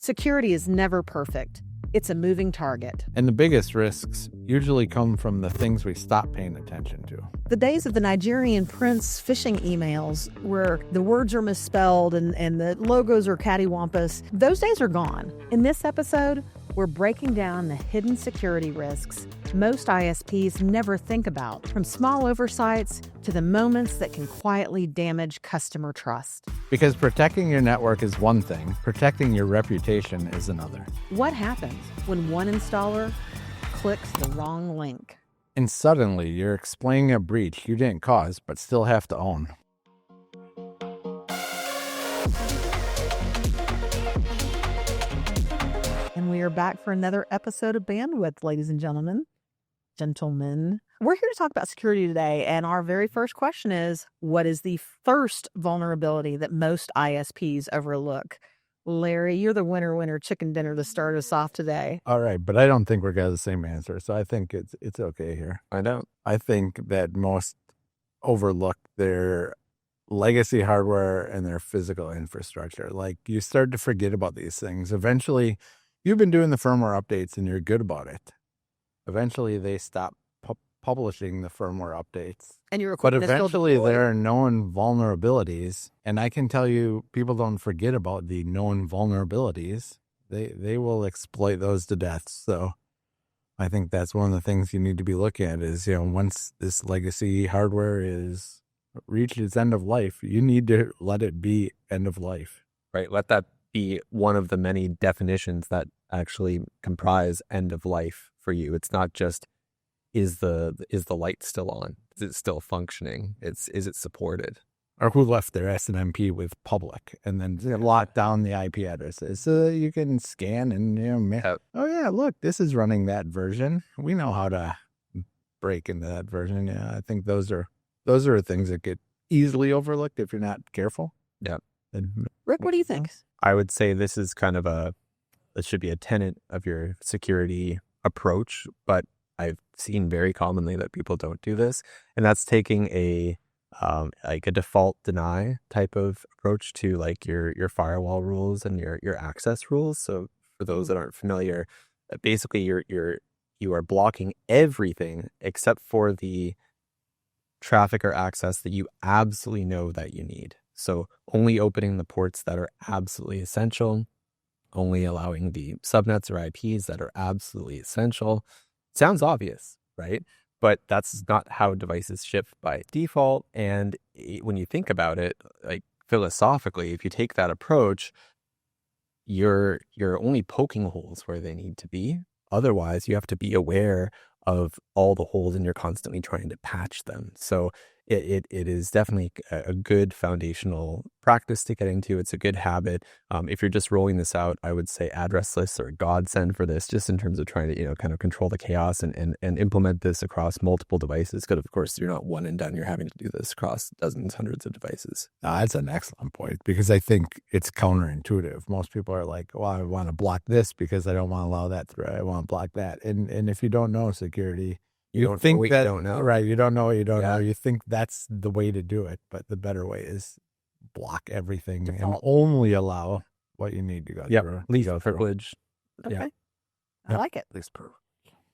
Security is never perfect. It's a moving target. And the biggest risks usually come from the things we stop paying attention to. The days of the Nigerian prince phishing emails where the words are misspelled and the logos are cattywampus, those days are gone. In this episode, we're breaking down the hidden security risks most ISPs never think about, from small oversights to the moments that can quietly damage customer trust. Because protecting your network is one thing, protecting your reputation is another. What happens when one installer clicks the wrong link? And suddenly you're explaining a breach you didn't cause but still have to own. And we are back for another episode of Bandwidth, ladies and gentlemen. We're here to talk about security today, and our very first question is, what is the first vulnerability that most ISPs overlook? Larry, you're the winner chicken dinner to start us off today. All right, but I don't think we're going to have the same answer, so I think it's okay here. I think that most overlook their legacy hardware and their physical infrastructure. Like, you start to forget about these things. Eventually, you've been doing the firmware updates and you're good about it. Eventually, they stop publishing the firmware updates. And but eventually, there are known vulnerabilities. And I can tell you, people don't forget about the known vulnerabilities. They will exploit those to death. So I think that's one of the things you need to be looking at is, once this legacy hardware is reached its end of life, you need to let it be end of life. Right. Let that be one of the many definitions that actually comprise end of life for you. It's not just is the light still on? Is it still functioning? Is it supported? Or who left their SNMP with public and then lock down the IP addresses so that you can scan and oh yeah, look, this is running that version. We know how to break into that version. Yeah, I think those are things that get easily overlooked if you're not careful. Yeah. Rick, what do you think? I would say this is kind of it should be a tenet of your security approach, but I've seen very commonly that people don't do this, and that's taking a default deny type of approach to like your firewall rules and your access rules. So for those that aren't familiar, basically you are blocking everything except for the traffic or access that you absolutely know that you need. So only opening the ports that are absolutely essential, only allowing the subnets or IPs that are absolutely essential. Sounds obvious, right? But that's not how devices ship by default. And when you think about it, like philosophically, if you take that approach, you're only poking holes where they need to be. Otherwise, you have to be aware of all the holes and you're constantly trying to patch them. So it is definitely a good foundational practice to get into. It's a good habit. If you're just rolling this out, I would say address lists are a godsend for this, just in terms of trying to, kind of control the chaos and implement this across multiple devices. Because of course, you're not one and done. You're having to do this across dozens, hundreds of devices. That's an excellent point because I think it's counterintuitive. Most people are like, well, I want to block this because I don't want to allow that threat. I want to block that. And if you don't know security, you don't think that, you don't know. Right. You don't know what you don't know. You think that's the way to do it. But the better way is block everything and only allow what you need to go through. Least privilege. Okay. Yeah. I like it. Least privilege.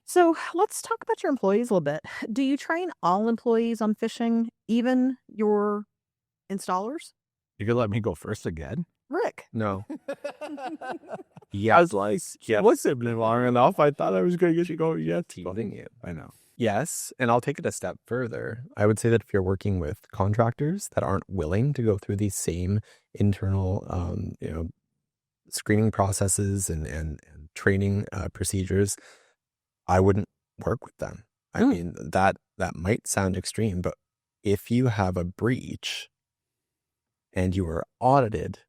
So let's talk about your employees a little bit. Do you train all employees on phishing, even your installers? You could let me go first again. Rick. No. Yeah. I was like, what's it been long enough? I thought I was going to get you going. Yeah, Teasing you. I know. Yes, and I'll take it a step further. I would say that if you're working with contractors that aren't willing to go through these same internal, screening processes and training procedures, I wouldn't work with them. I mean, that might sound extreme, but if you have a breach and you are audited,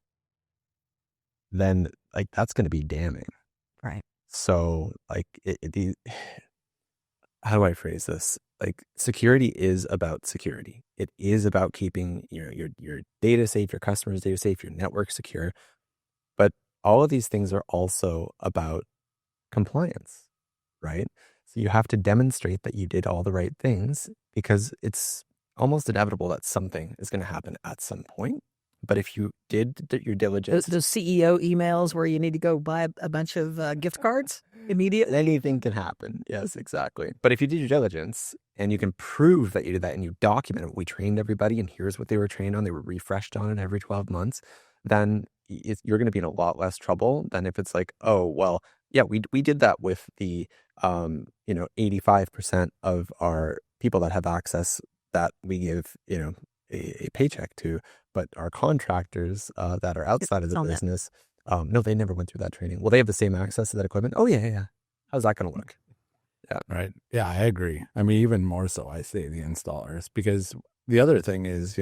then like that's going to be damning. Right. So like how do I phrase this? Like security is about security. It is about keeping your data safe, your customers' data safe, your network secure. But all of these things are also about compliance, right? So you have to demonstrate that you did all the right things because it's almost inevitable that something is going to happen at some point. But if you did your diligence, those CEO emails where you need to go buy a bunch of gift cards immediately. Anything can happen. Yes, exactly. But if you did your diligence and you can prove that you did that and you document it, we trained everybody and here's what they were trained on, they were refreshed on it every 12 months, then you're going to be in a lot less trouble than if it's like, oh, well, yeah, we did that with the 85% of our people that have access that we give, a paycheck to, but our contractors that are outside of the business, no, they never went through that training. Well, they have the same access to that equipment. Oh, yeah. How's that going to look? Yeah. Right. Yeah, I agree. I mean, even more so, I say the installers, because the other thing is,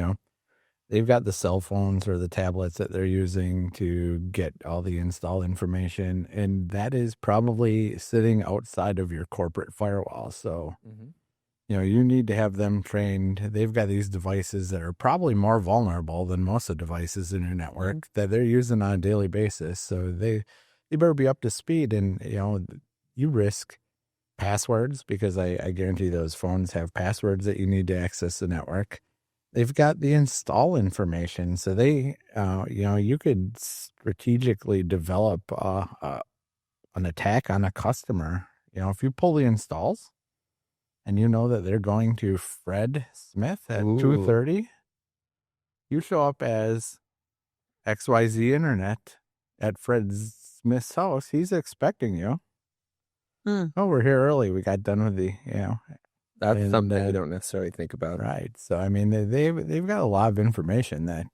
they've got the cell phones or the tablets that they're using to get all the install information, and that is probably sitting outside of your corporate firewall. So, you need to have them trained. They've got these devices that are probably more vulnerable than most of the devices in your network that they're using on a daily basis. So they better be up to speed, and, you risk passwords because I guarantee those phones have passwords that you need to access the network. They've got the install information, so they, you could strategically develop an attack on a customer. If you pull the installs and you know that they're going to Fred Smith at 2:30, you show up as XYZ Internet at Fred Smith's house. He's expecting you. Oh, we're here early. We got done with the, That's something you don't necessarily think about. Right. So, I mean, they've got a lot of information that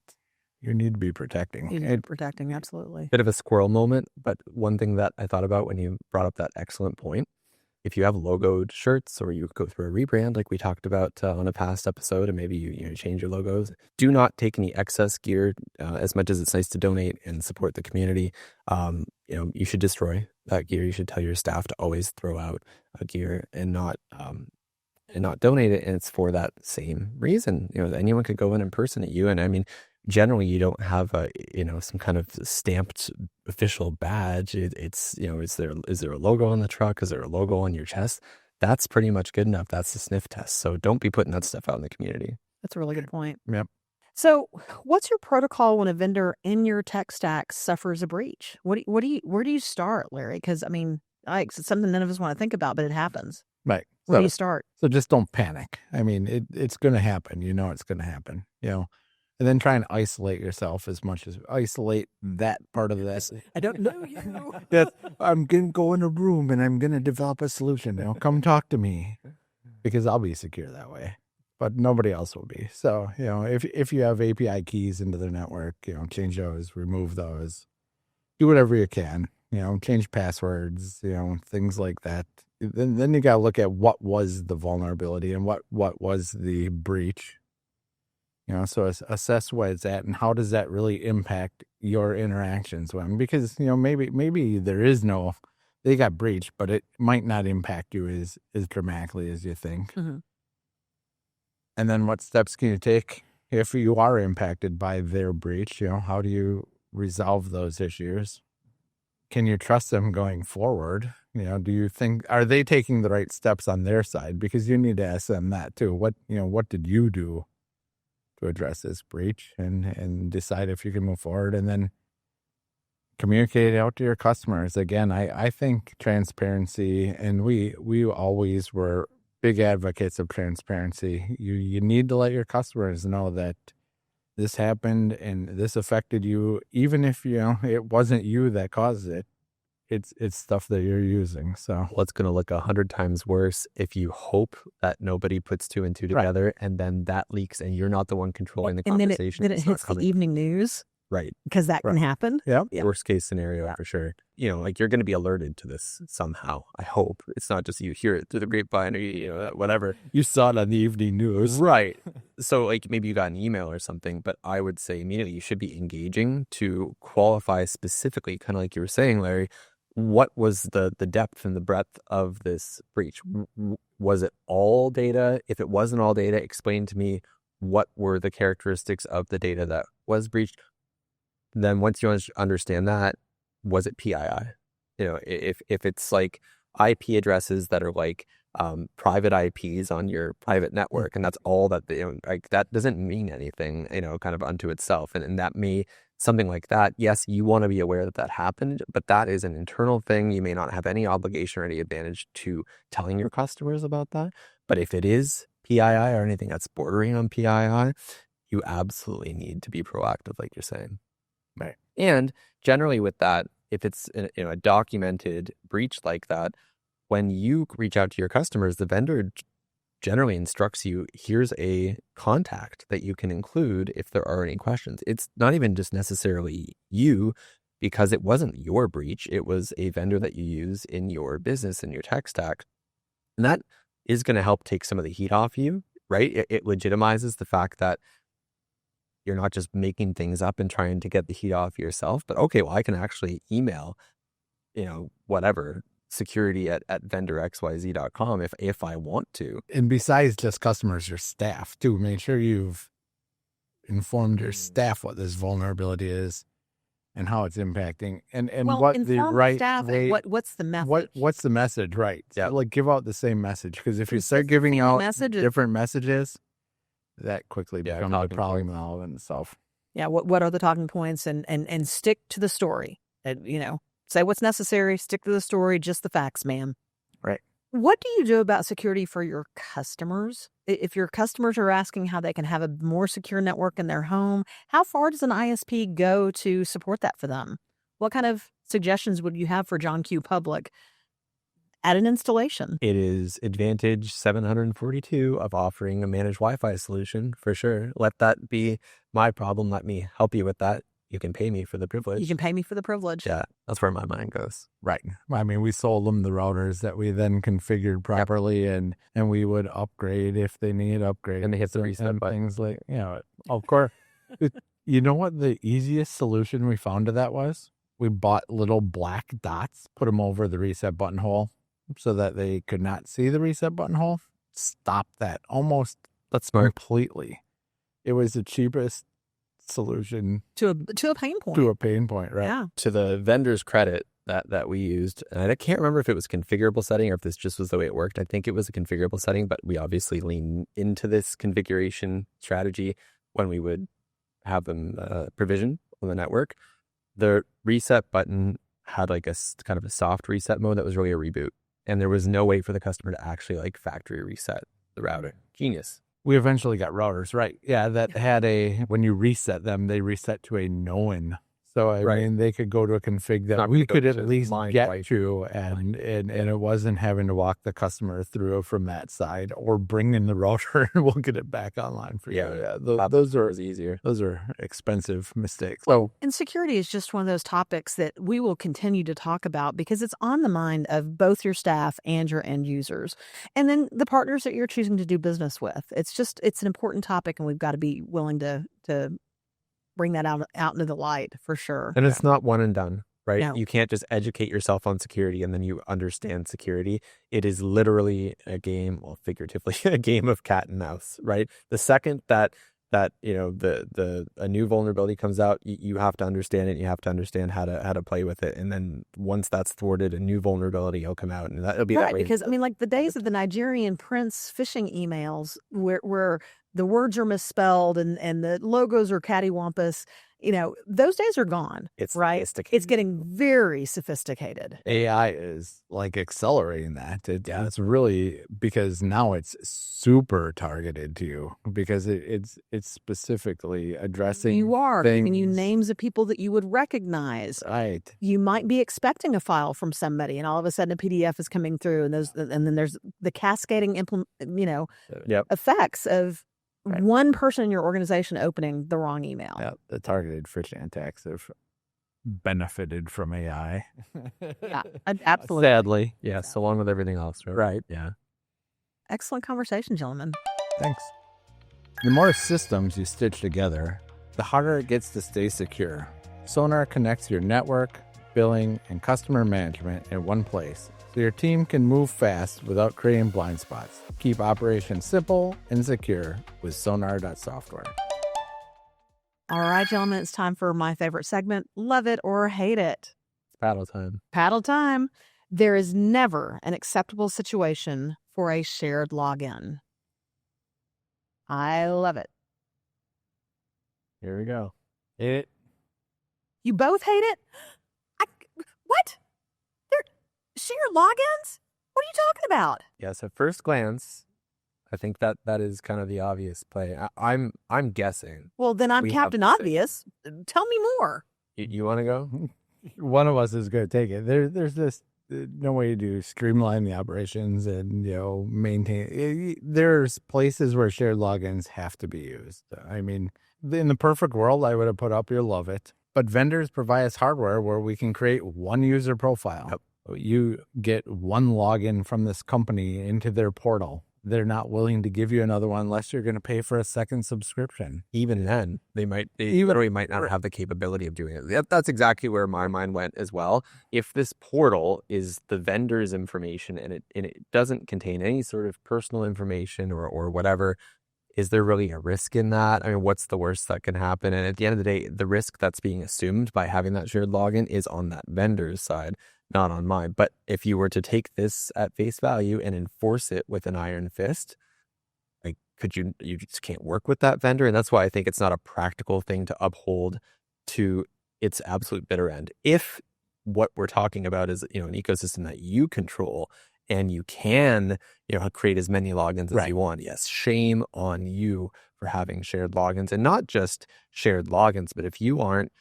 you need to be protecting. You need to be protecting, absolutely. Bit of a squirrel moment, but one thing that I thought about when you brought up that excellent point, if you have logoed shirts or you go through a rebrand like we talked about on a past episode, and maybe you change your logos, do not take any excess gear. As much as it's nice to donate and support the community, you should destroy that gear. You should tell your staff to always throw out gear and not donate it. And it's for that same reason. Anyone could go in impersonate you. And I mean, generally you don't have some kind of stamped official badge. It's is there a logo on the truck? Is there a logo on your chest? That's pretty much good enough. That's the sniff test. So don't be putting that stuff out in the community. That's a really good point. Yep. So what's your protocol when a vendor in your tech stack suffers a breach? Where do you start, Larry? Because I mean, it's something none of us want to think about, but it happens. Right. Where do you start? So just don't panic. I mean, it's going to happen. It's going to happen, and then try and isolate yourself as much as isolate that part of this. I don't know you. I'm going to go in a room and I'm going to develop a solution. Come talk to me, because I'll be secure that way, but nobody else will be. So, if you have API keys into the network, change those, remove those, do whatever you can, change passwords, things like that. Then you got to look at what was the vulnerability and what was the breach. So assess what it's at and how does that really impact your interactions with them? Because, maybe there is they got breached, but it might not impact you as dramatically as you think. Mm-hmm. And then what steps can you take if you are impacted by their breach? How do you resolve those issues? Can you trust them going forward? Do you think, are they taking the right steps on their side? Because you need to ask them that too. What did you do to address this breach and decide if you can move forward, and then communicate it out to your customers. Again, I think transparency, and we always were big advocates of transparency. You need to let your customers know that this happened and this affected you, even if it wasn't you that caused it. It's stuff that you're using. So it's going to look 100 times worse if you hope that nobody puts two and two together, right, and then that leaks and you're not the one controlling the conversation. Then it hits the evening news. Right. Because that can happen. Yeah. Worst case scenario for sure. You're going to be alerted to this somehow. I hope it's not just you hear it through the grapevine or whatever. You saw it on the evening news. Right. So maybe you got an email or something, but I would say immediately you should be engaging to qualify specifically, kind of like you were saying, Larry, what was the depth and the breadth of this breach? Was it all data? If it wasn't all data, explain to me what were the characteristics of the data that was breached. Then once you understand that, was it PII? If it's like IP addresses that are like private IPs on your private network, and that's all that like that doesn't mean anything, kind of unto itself, and that may something like that. Yes, you want to be aware that happened, but that is an internal thing. You may not have any obligation or any advantage to telling your customers about that. But if it is PII or anything that's bordering on PII, you absolutely need to be proactive, like you're saying. Right. And generally with that, if it's a documented breach like that, when you reach out to your customers, the vendor generally instructs you, here's a contact that you can include if there are any questions. It's not even just necessarily you, because it wasn't your breach. It was a vendor that you use in your business, in your tech stack. And that is going to help take some of the heat off you, right? It legitimizes the fact that you're not just making things up and trying to get the heat off yourself, but okay, well, I can actually email, whatever, security at vendorxyz.com if I want to. And besides just customers, your staff too. Make sure you've informed your staff what this vulnerability is and how it's impacting, and what the right staff, way. What's the message? What's the message? Right. Yeah. So, give out the same message, because if you start giving out different messages, that quickly becomes a problem in all of itself. Yeah. What are the talking points, and stick to the story. Say what's necessary, stick to the story, just the facts, ma'am. Right. What do you do about security for your customers? If your customers are asking how they can have a more secure network in their home, how far does an ISP go to support that for them? What kind of suggestions would you have for John Q. Public at an installation? It is advantage 742 of offering a managed Wi-Fi solution, for sure. Let that be my problem. Let me help you with that. You can pay me for the privilege. You can pay me for the privilege. Yeah, that's where my mind goes. Right. I mean, we sold them the routers that we then configured properly, and we would upgrade if they need upgrades. And they hit the reset button. Things like, of course. You know what the easiest solution we found to that was? We bought little black dots, put them over the reset button hole so that they could not see the reset button hole. Stop that almost completely. It was the cheapest solution to a pain point. To a pain point, right? Yeah. To the vendor's credit that we used, and I can't remember if it was configurable setting or if this just was the way it worked. I think it was a configurable setting, but we obviously lean into this configuration strategy when we would have them provision on the network. The reset button had like a kind of a soft reset mode that was really a reboot, and there was no way for the customer to actually factory reset the router. Genius. We eventually got routers, right? Yeah, that had when you reset them, they reset to a known. So, I mean, they could go to a config that we could at least get to, and it wasn't having to walk the customer through from that side or bring in the router and we'll get it back online for you. Yeah, those are easier. Those are expensive mistakes. And security is just one of those topics that we will continue to talk about because it's on the mind of both your staff and your end users. And then the partners that you're choosing to do business with. It's an important topic, and we've got to be willing to bring that out into the light for sure. And it's not one and done, right? No. You can't just educate yourself on security and then you understand security. It is literally a game, well, figuratively, a game of cat and mouse, right? The second that a new vulnerability comes out, you have to understand it. You have to understand how to play with it. And then once that's thwarted, a new vulnerability will come out, and it'll be that way. Because the days of the Nigerian prince phishing emails where the words are misspelled and the logos are cattywampus, those days are gone. It's right. sophisticated. It's getting very sophisticated. AI is accelerating that. It's really, because now it's super targeted to you, because it's specifically addressing you are things. giving you names of people that you would recognize. Right. You might be expecting a file from somebody, and all of a sudden a PDF is coming through, and then there's the cascading effects of one person in your organization opening the wrong email. Yeah, the targeted phishing attacks have benefited from AI. Yeah, absolutely. Sadly, yes, along with everything else. Right. Yeah. Excellent conversation, gentlemen. Thanks. The more systems you stitch together, the harder it gets to stay secure. Sonar connects your network, billing, and customer management in one place, so your team can move fast without creating blind spots. Keep operations simple and secure with sonar.software. All right, gentlemen, it's time for my favorite segment, Love It or Hate It. Paddle time. Paddle time. There is never an acceptable situation for a shared login. I love it. Here we go. You both hate it? What? They're shared logins? What are you talking about? Yes, at first glance, I think that is kind of the obvious play. I'm guessing. Well, then I'm Captain Obvious. Tell me more. You want to go? One of us is going to take it. There's this no way to streamline the operations and maintain. There's places where shared logins have to be used. I mean, in the perfect world, I would have put up you'll love it. But vendors provide us hardware where we can create one user profile. Yep. You get one login from this company into their portal. They're not willing to give you another one unless you're going to pay for a second subscription. Even then, they literally might not have the capability of doing it. That's exactly where my mind went as well. If this portal is the vendor's information and it doesn't contain any sort of personal information or whatever, is there really a risk in that? I mean, what's the worst that can happen? And at the end of the day, the risk that's being assumed by having that shared login is on that vendor's side, not on mine. But if you were to take this at face value and enforce it with an iron fist, like, you just can't work with that vendor. And that's why I think it's not a practical thing to uphold to its absolute bitter end. If what we're talking about is, an ecosystem that you control and you can, create as many logins as you want. Yes, shame on you for having shared logins, and not just shared logins, but if you aren't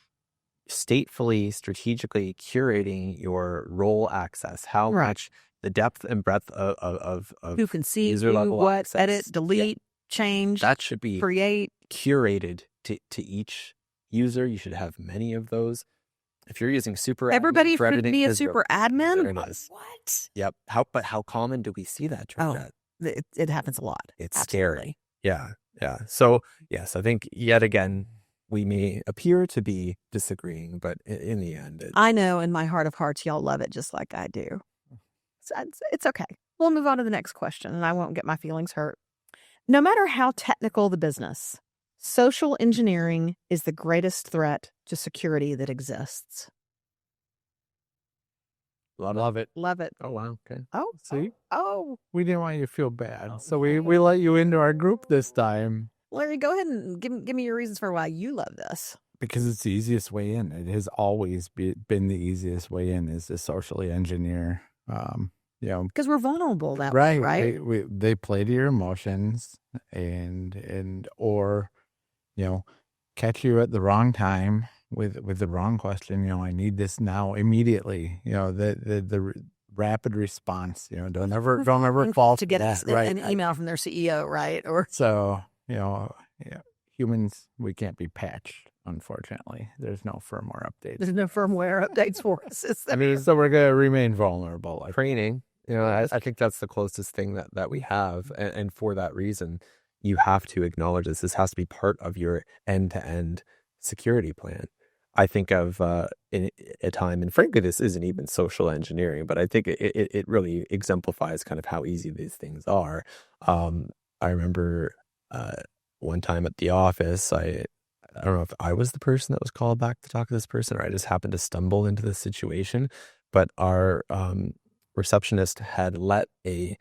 statefully, strategically curating your role access, how much the depth and breadth of who can see user level what, access, edit, delete, change, that should be create, curated to each user. You should have many of those. If you're using super everybody admin should be a super admin. There it is. What? Yep. How common do we see that? It happens a lot. It's Absolutely. scary. Yeah. So yes, I think yet again we may appear to be disagreeing, but in the end, I know in my heart of hearts, y'all love it just like I do. So it's okay. We'll move on to the next question, and I won't get my feelings hurt. No matter how technical the business, social engineering is the greatest threat to security that exists. Love it. Love it. Oh, wow. Okay. Oh, see? Oh. We didn't want you to feel bad. So we let you into our group this time. Larry, go ahead and give me your reasons for why you love this. Because it's the easiest way in. It has always been the easiest way in, is to socially engineer. Because we're vulnerable that way, right? They play to your emotions or catch you at the wrong time with the wrong question. I need this now immediately. The rapid response. Don't ever fall to get an email from their CEO, right? Or so humans, we can't be patched. Unfortunately, there's no firmware updates. There's no firmware updates for us. So we're gonna remain vulnerable. Training. I think that's the closest thing that we have, and for that reason, you have to acknowledge this. This has to be part of your end-to-end security plan. I think of in a time, and frankly, this isn't even social engineering, but I think it really exemplifies kind of how easy these things are. I remember one time at the office, I don't know if I was the person that was called back to talk to this person, or I just happened to stumble into this situation, but our receptionist had let a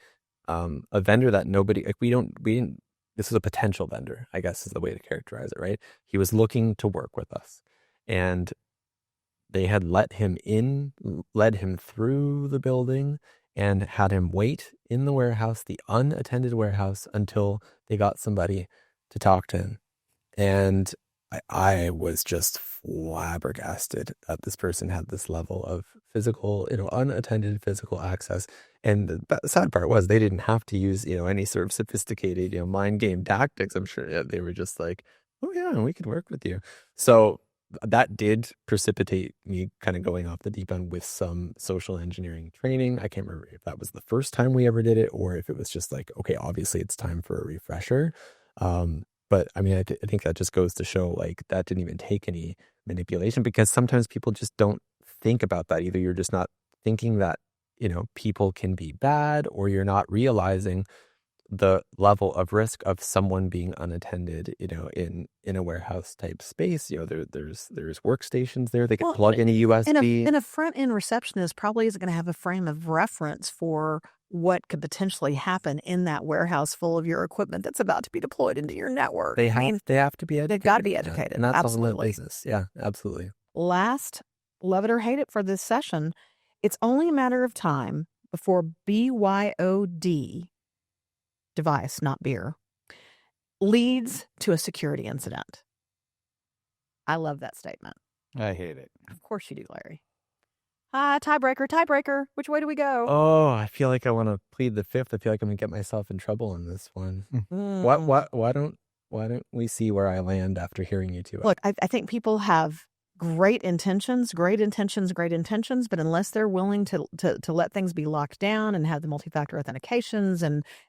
vendor that nobody, like we didn't, this was a potential vendor, I guess is the way to characterize it, right? He was looking to work with us, and they had let him in, led him through the building, and had him wait in the warehouse, the unattended warehouse, until they got somebody to talk to him. And I was just flabbergasted that this person had this level of physical, unattended physical access. And the sad part was they didn't have to use, any sort of sophisticated, mind game tactics. I'm sure they were just like, oh yeah, we could work with you. So that did precipitate me kind of going off the deep end with some social engineering training. I can't remember if that was the first time we ever did it, or if it was just like, okay, obviously it's time for a refresher. But I mean, I think that just goes to show, like, that didn't even take any manipulation, because sometimes people just don't think about that. Either you're just not thinking that, people can be bad, or you're not realizing the level of risk of someone being unattended, in a warehouse type space. There's workstations there. They can plug in a USB. And a front end receptionist probably isn't going to have a frame of reference for what could potentially happen in that warehouse full of your equipment that's about to be deployed into your network. They have to be educated. They've got to be educated. And that's absolutely. all in business. Yeah, absolutely. Last, love it or hate it for this session, it's only a matter of time before BYOD, device, not beer, leads to a security incident. I love that statement. I hate it. Of course you do, Larry. Tiebreaker. Which way do we go? Oh, I feel like I want to plead the fifth. I feel like I'm gonna get myself in trouble in this one. Why don't we see where I land after hearing you two? Look, I think people have great intentions, but unless they're willing to let things be locked down and have the multi-factor authentications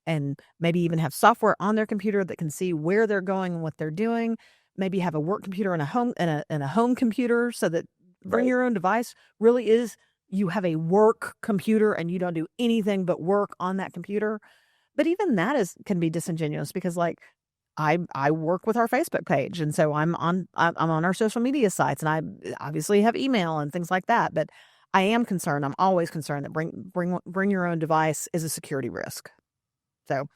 and maybe even have software on their computer that can see where they're going and what they're doing, maybe have a work computer and a home computer so that bring your own device really is you have a work computer and you don't do anything but work on that computer. But even that can be disingenuous because like I work with our Facebook page, and so I'm on our social media sites, and I obviously have email and things like that. But I am concerned. I'm always concerned that bring your own device is a security risk. So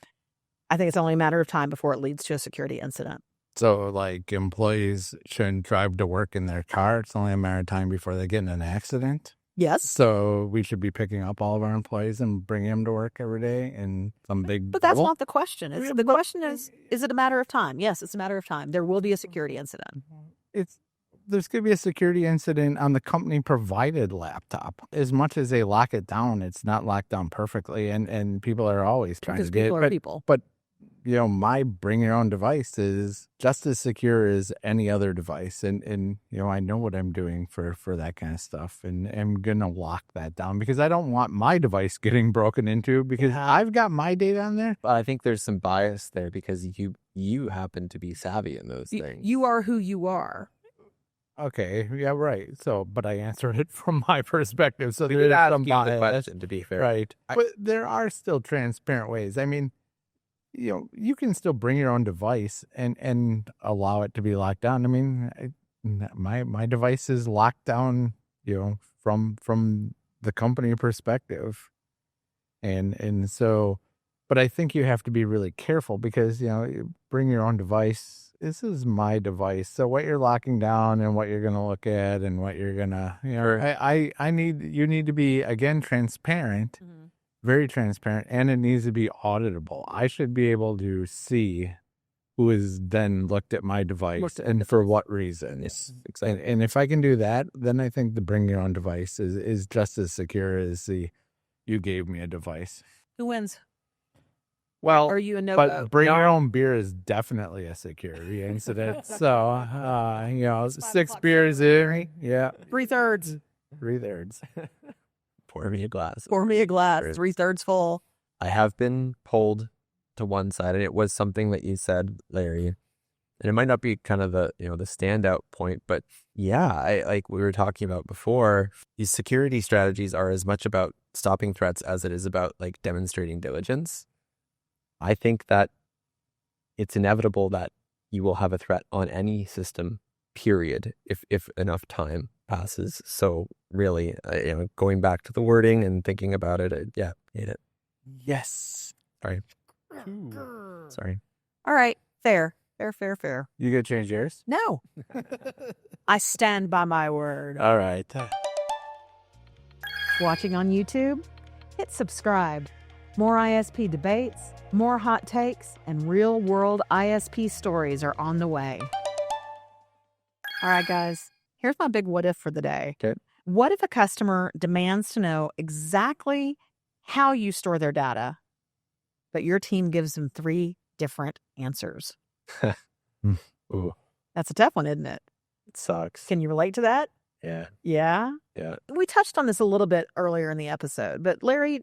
I think it's only a matter of time before it leads to a security incident. So, like, employees shouldn't drive to work in their car. It's only a matter of time before they get in an accident. Yes. So we should be picking up all of our employees and bringing them to work every day in some big But that's bubble? not the question. The question is it a matter of time? Yes, it's a matter of time. There will be a security incident. There's going to be a security incident on the company-provided laptop. As much as they lock it down, it's not locked down perfectly, and people are always trying to get it. People. But my bring your own device is just as secure as any other device. And I know what I'm doing for that kind of stuff. And I'm going to lock that down because I don't want my device getting broken into because I've got my data on there. But I think there's some bias there because you happen to be savvy in those things. You are who you are. Okay. Yeah, right. So, but I answered it from my perspective. So there's some bias, the question, to be fair. Right. But there are still transparent ways. I mean, you can still bring your own device and allow it to be locked down. I mean, my device is locked down, from the company perspective. And so, but I think you have to be really careful because, you bring your own device. This is my device. So what you're locking down and what you're going to look at and what you're going to, you need to be, again, transparent. Mm-hmm. Very transparent, and it needs to be auditable. I should be able to see who has then looked at my device and for what reason. Yes, exactly. And if I can do that, then I think the bring your own device is just as secure as you gave me a device. Who wins? Well, are you a no? But bring your own beer is definitely a security incident. So 6 beers in, yeah, 3/3. 3/3. Pour me a glass. 3/3 full. I have been pulled to one side, and it was something that you said, Larry. And it might not be kind of the the standout point, but yeah, I like we were talking about before. These security strategies are as much about stopping threats as it is about like demonstrating diligence. I think that it's inevitable that you will have a threat on any system, period, if enough time passes. So really, going back to the wording and thinking about it, hate it. Yes. Sorry. All right. Fair. You gonna change yours? No. I stand by my word. All right. Watching on YouTube? Hit subscribe. More ISP debates, more hot takes, and real-world ISP stories are on the way. All right, guys. Here's my big what if for the day. Okay. What if a customer demands to know exactly how you store their data, but your team gives them 3 different answers? Ooh. That's a tough one, isn't it? It sucks. Can you relate to that? Yeah. Yeah? Yeah. We touched on this a little bit earlier in the episode, but Larry,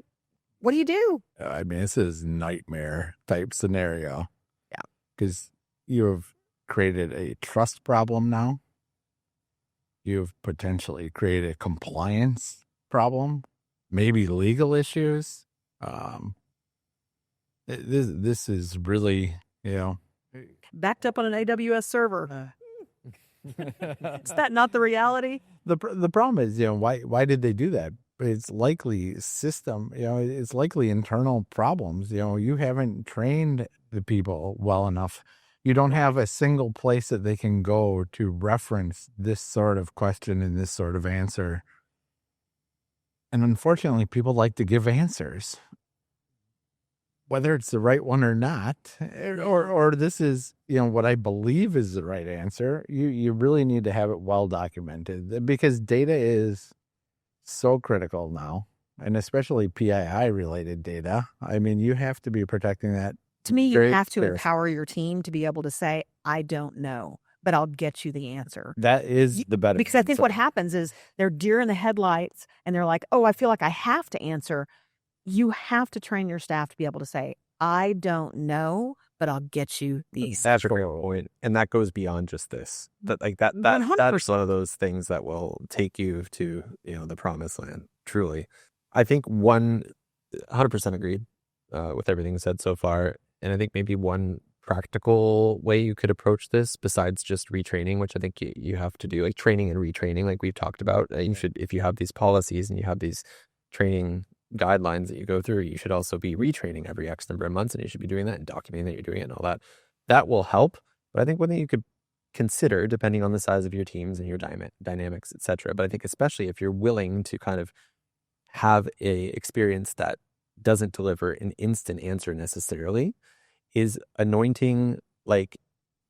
what do you do? I mean, this is nightmare type scenario. Yeah. Because you have created a trust problem now. You've potentially created a compliance problem, maybe legal issues. This is really, backed up on an AWS server. Is that not the reality? The problem is, why did they do that? it's likely system, it's likely internal problems. You haven't trained the people well enough. You don't have a single place that they can go to reference this sort of question and this sort of answer. And unfortunately, people like to give answers, whether it's the right one or not, or this is, what I believe is the right answer. You really need to have it well documented, because data is so critical now, and especially PII related data. I mean, you have to be protecting that. To me, you have to empower your team to be able to say, I don't know, but I'll get you the answer. That is the better. Because I think what happens is they're deer in the headlights and they're like, oh, I feel like I have to answer. You have to train your staff to be able to say, I don't know, but I'll get you the answer. That's a great point. And that goes beyond just this. That's one of those things that will take you to, the promised land, truly. I think 100% agreed with everything said so far. And I think maybe one practical way you could approach this, besides just retraining, which I think you have to do, like training and retraining, like we've talked about. You should, if you have these policies and you have these training guidelines that you go through, you should also be retraining every X number of months, and you should be doing that and documenting that you're doing it and all that. That will help. But I think one thing you could consider, depending on the size of your teams and your dynamics, etc. But I think especially if you're willing to kind of have a experience that doesn't deliver an instant answer necessarily, is anointing like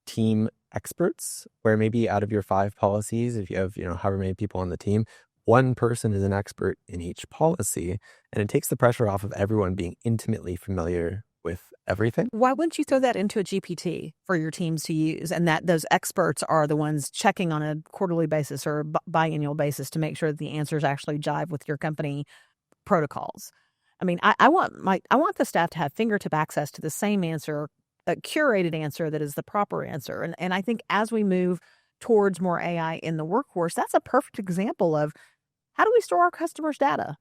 team experts, where maybe out of your 5 policies, if you have, however many people on the team, one person is an expert in each policy, and it takes the pressure off of everyone being intimately familiar with everything. Why wouldn't you throw that into a GPT for your teams to use, and that those experts are the ones checking on a quarterly basis or biannual basis to make sure that the answers actually jive with your company protocols? I mean, I want the staff to have fingertip access to the same answer, a curated answer that is the proper answer. And I think as we move towards more AI in the workforce, that's a perfect example of how do we store our customers' data?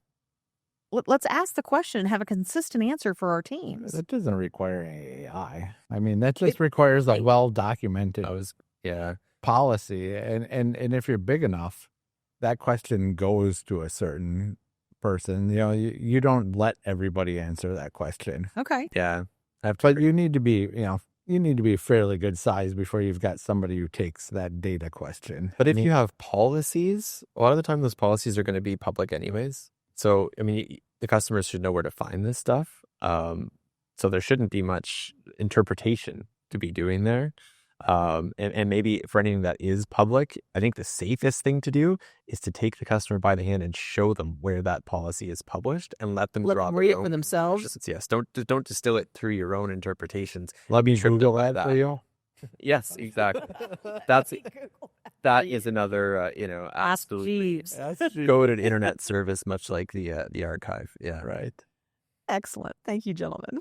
Let's ask the question and have a consistent answer for our teams. That doesn't require AI. I mean, that just requires a well-documented policy. And if you're big enough, that question goes to a certain person. You don't let everybody answer that question. Okay. Yeah. But you need to be, you need to be fairly good size before you've got somebody who takes that data question. But if you have policies, a lot of the time those policies are going to be public anyways. So, I mean, the customers should know where to find this stuff. So there shouldn't be much interpretation to be doing there. And maybe for anything that is public, I think the safest thing to do is to take the customer by the hand and show them where that policy is published and let them read it for themselves. Yes, don't distill it through your own interpretations. Let me Google that for you. Yes, exactly. That is another absolutely go to an internet service, much like the archive. Yeah, right. Excellent. Thank you, gentlemen.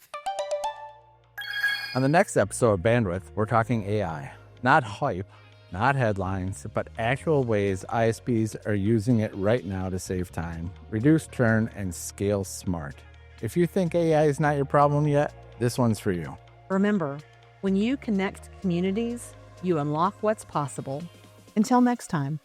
On the next episode of Bandwidth, we're talking AI. Not hype, not headlines, but actual ways ISPs are using it right now to save time, reduce churn, and scale smart. If you think AI is not your problem yet, this one's for you. Remember, when you connect communities, you unlock what's possible. Until next time.